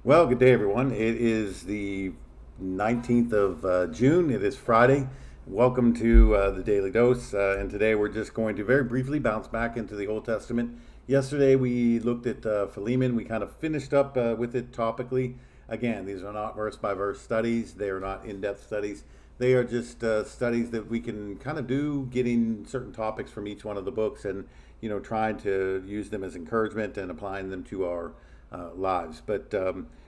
Well, good day, everyone. It is the 19th of June. It is Friday. Welcome to the Daily Dose. And today we're just going to very briefly bounce back into the Old Testament. Yesterday we looked at Philemon. We kind of finished up with it topically. Again, these are not verse by verse studies, they are not in depth studies. They are just studies that we can kind of do, getting certain topics from each one of the books and, trying to use them as encouragement and applying them to our lives. But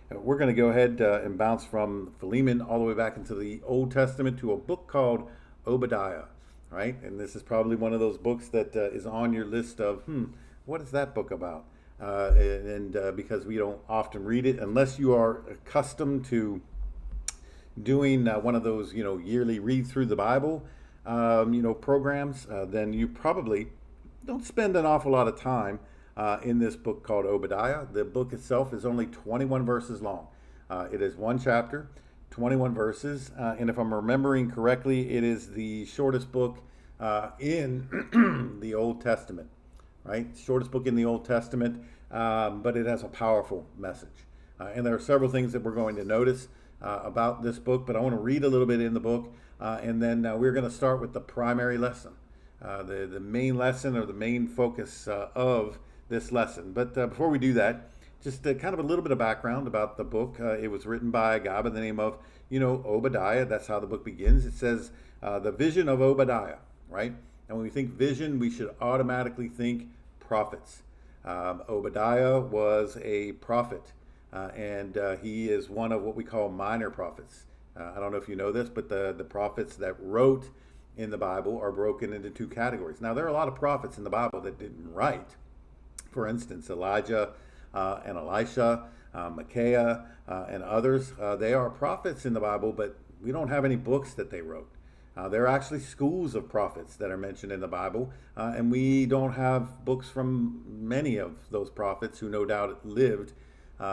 we're going to go ahead and bounce from Philemon all the way back into the Old Testament to a book called Obadiah, right? And this is probably one of those books that is on your list of, what is that book about? Because we don't often read it unless you are accustomed to doing one of those, yearly read through the Bible, programs, then you probably don't spend an awful lot of time in this book called Obadiah. The book itself is only 21 verses long. It is one chapter, 21 verses, and if I'm remembering correctly, it is the shortest book in the Old Testament, right? Shortest book in the Old Testament, but it has a powerful message. And there are several things that we're going to notice about this book, but I want to read a little bit in the book, and then we're going to start with the primary lesson, the main lesson or the main focus of this lesson. But before we do that, just kind of a little bit of background about the book. It was written by a guy by the name of, Obadiah. That's how the book begins. It says the vision of Obadiah, right? And when we think vision, we should automatically think prophets. Obadiah was a prophet, and he is one of what we call minor prophets. I don't know if you know this, but the prophets that wrote in the Bible are broken into two categories. Now, there are a lot of prophets in the Bible that didn't write. For instance, Elijah and Elisha, Micaiah, and others, they are prophets in the Bible, but we don't have any books that they wrote. There are actually schools of prophets that are mentioned in the Bible, and we don't have books from many of those prophets who no doubt lived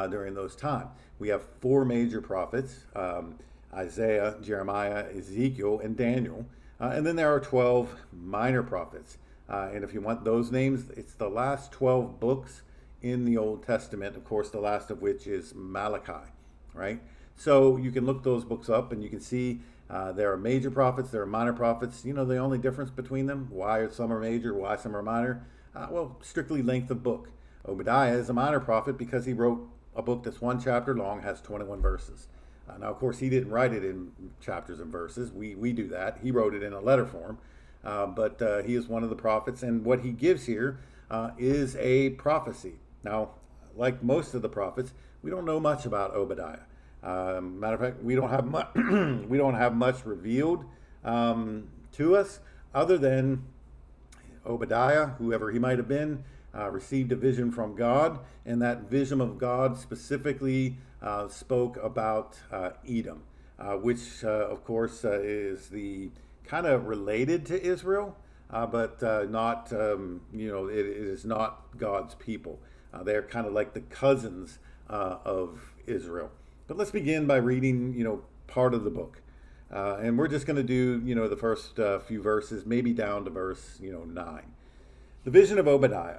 during those times. We have four major prophets, Isaiah, Jeremiah, Ezekiel, and Daniel. And then there are 12 minor prophets. And if you want those names, it's the last 12 books in the Old Testament, of course, the last of which is Malachi, right? So you can look those books up and you can see there are major prophets, there are minor prophets. The only difference between them, why some are major, why some are minor? Well, strictly length of book. Obadiah is a minor prophet because he wrote a book that's one chapter long, has 21 verses. Now, of course, he didn't write it in chapters and verses. We do that. He wrote it in a letter form. But he is one of the prophets, and what he gives here is a prophecy. Now, like most of the prophets, we don't know much about Obadiah. Matter of fact, we don't have much. We don't have much revealed to us, other than Obadiah, whoever he might have been, received a vision from God, and that vision of God specifically spoke about Edom, which, of course, is the kind of related to Israel, but not, it is not God's people. They're kind of like the cousins of Israel. But let's begin by reading, part of the book. And we're just going to do, the first few verses, maybe down to verse, 9. The vision of Obadiah.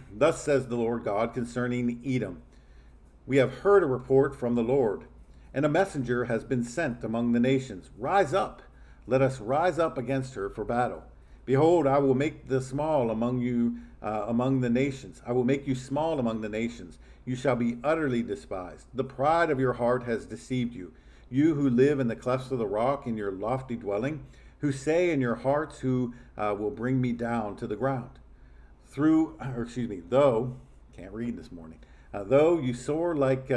Thus says the Lord God concerning Edom. We have heard a report from the Lord, and a messenger has been sent among the nations. Rise up. Let us rise up against her for battle. Behold, I will make the small among you, among the nations. I will make you small among the nations. You shall be utterly despised. The pride of your heart has deceived you. You who live in the clefts of the rock, in your lofty dwelling, who say in your hearts, who will bring me down to the ground. Though, can't read this morning, though you soar like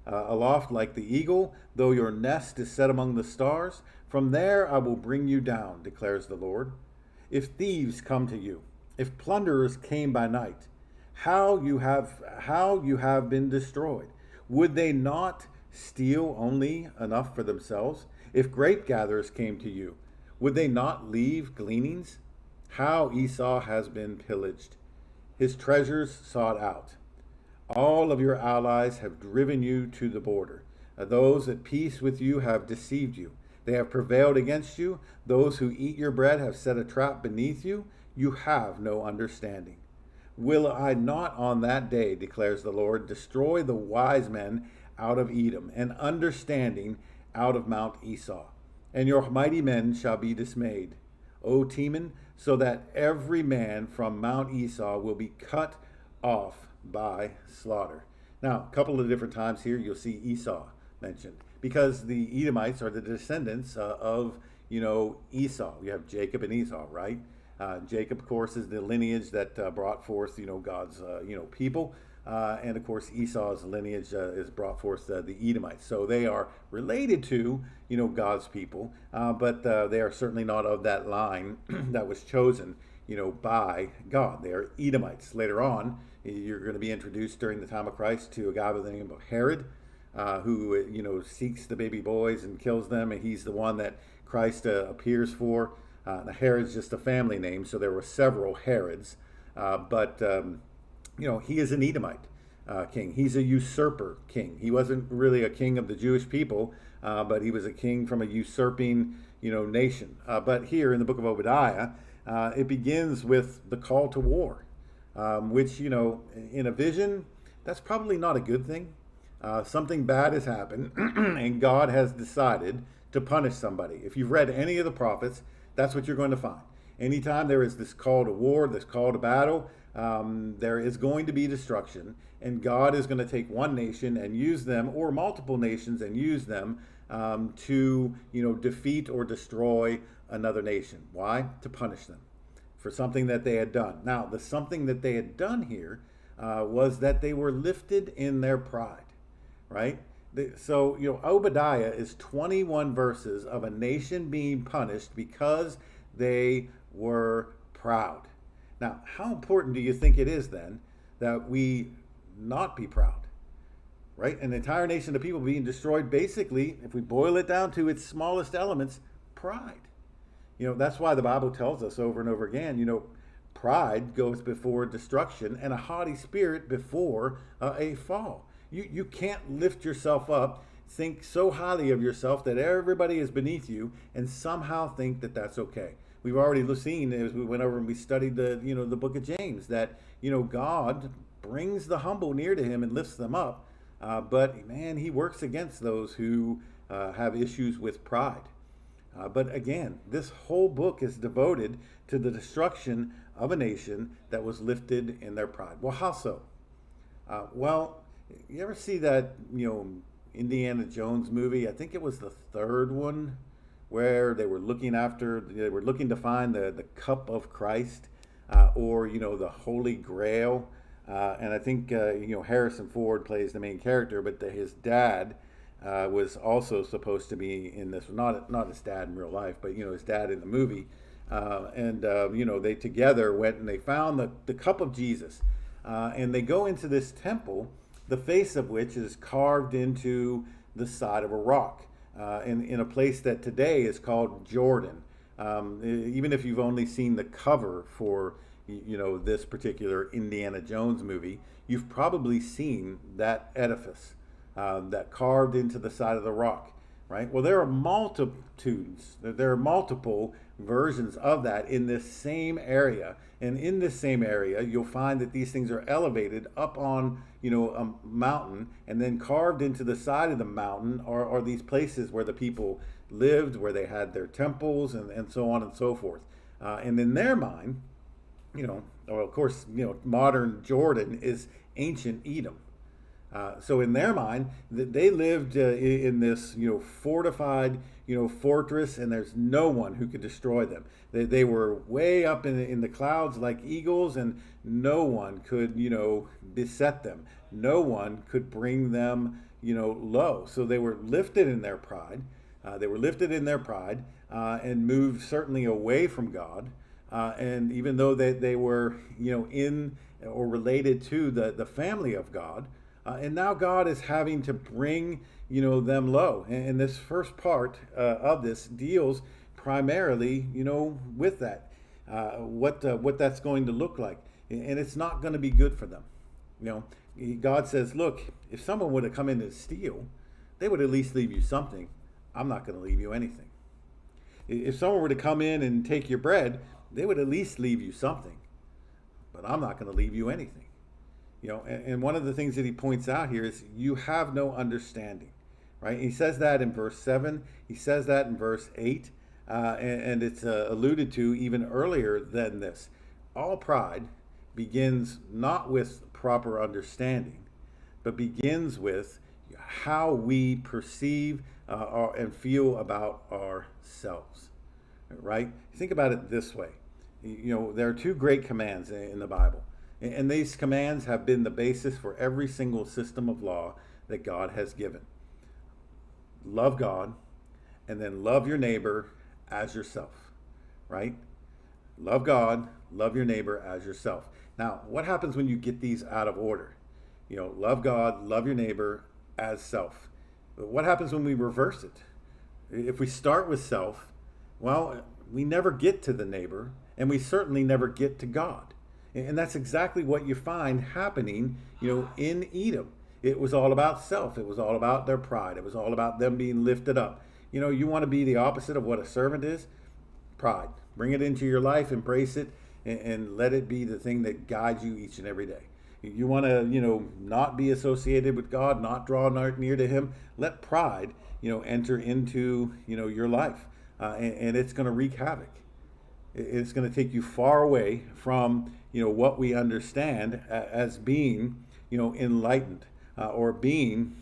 aloft like the eagle, though your nest is set among the stars, from there I will bring you down, declares the Lord. If thieves come to you, if plunderers came by night, how you have been destroyed. Would they not steal only enough for themselves? If grape gatherers came to you, would they not leave gleanings? How Esau has been pillaged, his treasures sought out. All of your allies have driven you to the border. Those at peace with you have deceived you. They have prevailed against you. Those who eat your bread have set a trap beneath you. You have no understanding. Will I not on that day, declares the Lord, destroy the wise men out of Edom, and understanding out of Mount Esau. And your mighty men shall be dismayed, O Teman, so that every man from Mount Esau will be cut off by slaughter. Now, a couple of different times here you'll see Esau mentioned, because the Edomites are the descendants of Esau. You have Jacob and Esau, right? Jacob, of course, is the lineage that brought forth God's people, and of course Esau's lineage is brought forth the Edomites. So they are related to God's people, but they are certainly not of that line that was chosen by God. They are Edomites. Later on, you're going to be introduced during the time of Christ to a guy by the name of Herod, who seeks the baby boys and kills them, and he's the one that Christ appears for. Now Herod's just a family name, so there were several Herods, but he is an Edomite king. He's a usurper king. He wasn't really a king of the Jewish people, but he was a king from a usurping nation. But here in the book of Obadiah, it begins with the call to war, which in a vision, that's probably not a good thing. Something bad has happened, and God has decided to punish somebody. If you've read any of the prophets, that's what you're going to find. Anytime there is this call to war, this call to battle, there is going to be destruction, and God is going to take one nation and use them, or multiple nations and use them to defeat or destroy another nation. Why? To punish them for something that they had done. Now, the something that they had done here was that they were lifted in their pride, right? So, Obadiah is 21 verses of a nation being punished because they were proud. Now, how important do you think it is then that we not be proud, right? An entire nation of people being destroyed, basically, if we boil it down to its smallest elements, pride. That's why the Bible tells us over and over again, pride goes before destruction, and a haughty spirit before a fall. You can't lift yourself up, think so highly of yourself that everybody is beneath you, and somehow think that that's okay. We've already seen as we went over and we studied the book of James that God brings the humble near to him and lifts them up, but man, he works against those who have issues with pride. But again, this whole book is devoted to the destruction of a nation that was lifted in their pride. Well, how so? Well, you ever see that Indiana Jones movie? I think it was the third one, where they were looking to find the cup of Christ, or the Holy Grail, and I think Harrison Ford plays the main character, but his dad was also supposed to be in this. Not his dad in real life, but his dad in the movie, and they together went and they found the cup of Jesus, and they go into this temple, the face of which is carved into the side of a rock, in a place that today is called Jordan. Even if you've only seen the cover for this particular Indiana Jones movie, you've probably seen that edifice that carved into the side of the rock, right? Well, there are multitudes, there are multiple versions of that in this same area. And in this same area, you'll find that these things are elevated up on, a mountain, and then carved into the side of the mountain are these places where the people lived, where they had their temples, and so on and so forth. And in their mind, of course, modern Jordan is ancient Edom. So in their mind, they lived in this, fortified, fortress, and there's no one who could destroy them. They were way up in the clouds like eagles, and no one could, beset them. No one could bring them, low. So they were lifted in their pride. And moved certainly away from God. And even though they were, in or related to the family of God, and now God is having to bring, them low. And this first part of this deals primarily, with that, what that's going to look like. And it's not going to be good for them. God says, look, if someone would have come in to steal, they would at least leave you something. I'm not going to leave you anything. If someone were to come in and take your bread, they would at least leave you something. But I'm not going to leave you anything. And one of the things that he points out here is you have no understanding, right? He says that in verse 7. He says that in verse 8. And it's alluded to even earlier than this. All pride begins not with proper understanding, but begins with how we perceive and feel about ourselves, right? Think about it this way. There are two great commands in the Bible, and these commands have been the basis for every single system of law that God has given. Love God, and then love your neighbor as yourself, right? Love God, love your neighbor as yourself. Now, what happens when you get these out of order? Love God, love your neighbor as self. What happens when we reverse it? If we start with self, well, we never get to the neighbor, and we certainly never get to God. And that's exactly what you find happening, in Edom. It was all about self. It was all about their pride. It was all about them being lifted up. You want to be the opposite of what a servant is? Pride. Bring it into your life, embrace it, and let it be the thing that guides you each and every day. You want to, not be associated with God, not draw near to Him. Let pride, enter into, your life, and it's going to wreak havoc. It's going to take you far away from, what we understand as being, enlightened, or being,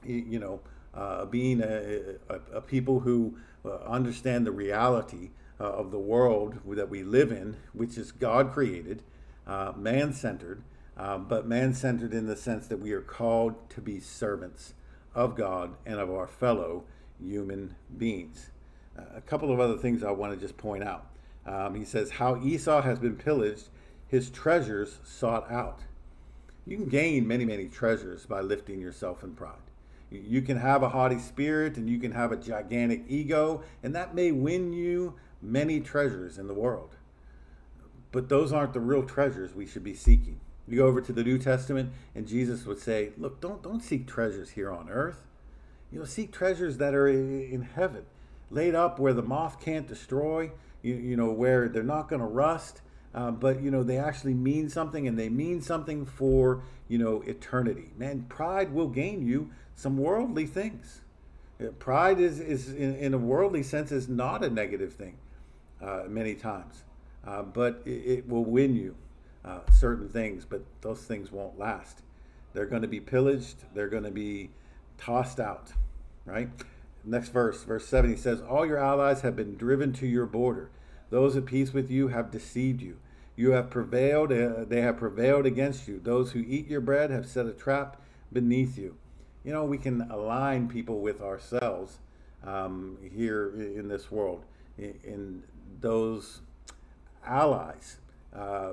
being a people who understand the reality of the world that we live in, which is God created, man-centered, but man-centered in the sense that we are called to be servants of God and of our fellow human beings. A couple of other things I want to just point out. He says, how Esau has been pillaged, his treasures sought out. You can gain many, many treasures by lifting yourself in pride. You can have a haughty spirit, and you can have a gigantic ego, and that may win you many treasures in the world. But those aren't the real treasures we should be seeking. You go over to the New Testament, and Jesus would say, look, don't seek treasures here on earth. Seek treasures that are in heaven, laid up where the moth can't destroy, where they're not going to rust, but they actually mean something, and they mean something for eternity. Man, pride will gain you some worldly things. Pride is in a worldly sense is not a negative thing many times, but it will win you certain things, but those things won't last. They're going to be pillaged. They're going to be tossed out, right? Next verse 7, he says, all your allies have been driven to your border. Those at peace with you have deceived you. You have prevailed. They have prevailed against you. Those who eat your bread have set a trap beneath you. We can align people with ourselves here in this world. In those allies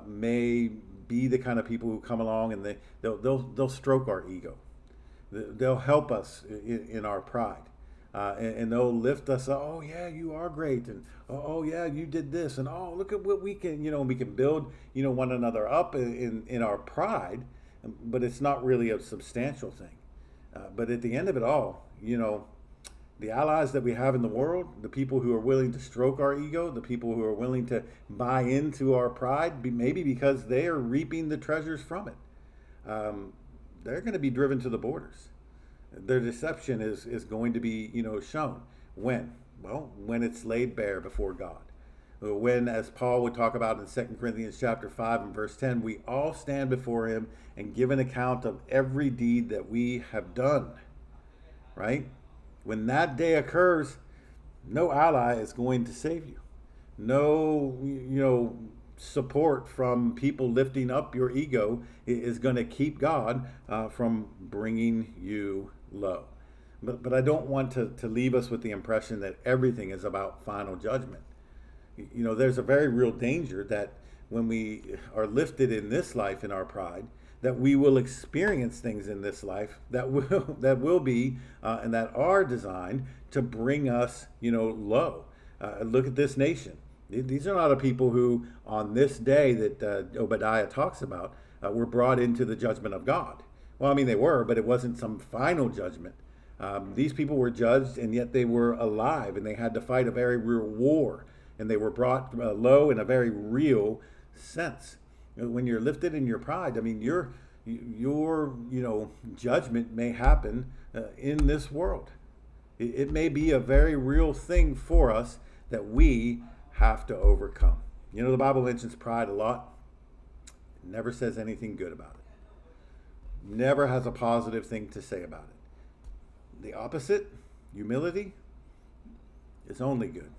may be the kind of people who come along and they'll stroke our ego. They'll help us in our pride. And they'll lift us up. Oh yeah, you are great, and oh yeah, you did this, and oh look at what we can, we can build, one another up in our pride, but it's not really a substantial thing. But at the end of it all, the allies that we have in the world, the people who are willing to stroke our ego, the people who are willing to buy into our pride, maybe because they are reaping the treasures from it, they're going to be driven to the borders. Their deception is going to be, shown. When? Well, when it's laid bare before God. When, as Paul would talk about in 2 Corinthians chapter 5 and verse 10, we all stand before him and give an account of every deed that we have done. Right? When that day occurs, no ally is going to save you. No, support from people lifting up your ego is going to keep God from bringing you low. But I don't want to leave us with the impression that everything is about final judgment. There's a very real danger that when we are lifted in this life in our pride, that we will experience things in this life that will be and that are designed to bring us, low. Look at this nation. These are not a people who, on this day that Obadiah talks about, were brought into the judgment of God. Well, I mean, they were, but it wasn't some final judgment. These people were judged, and yet they were alive, and they had to fight a very real war, and they were brought low in a very real sense. When you're lifted in your pride, I mean, you're Your, judgment may happen in this world. It may be a very real thing for us that we have to overcome. The Bible mentions pride a lot. It never says anything good about it. Never has a positive thing to say about it. The opposite, humility, is only good.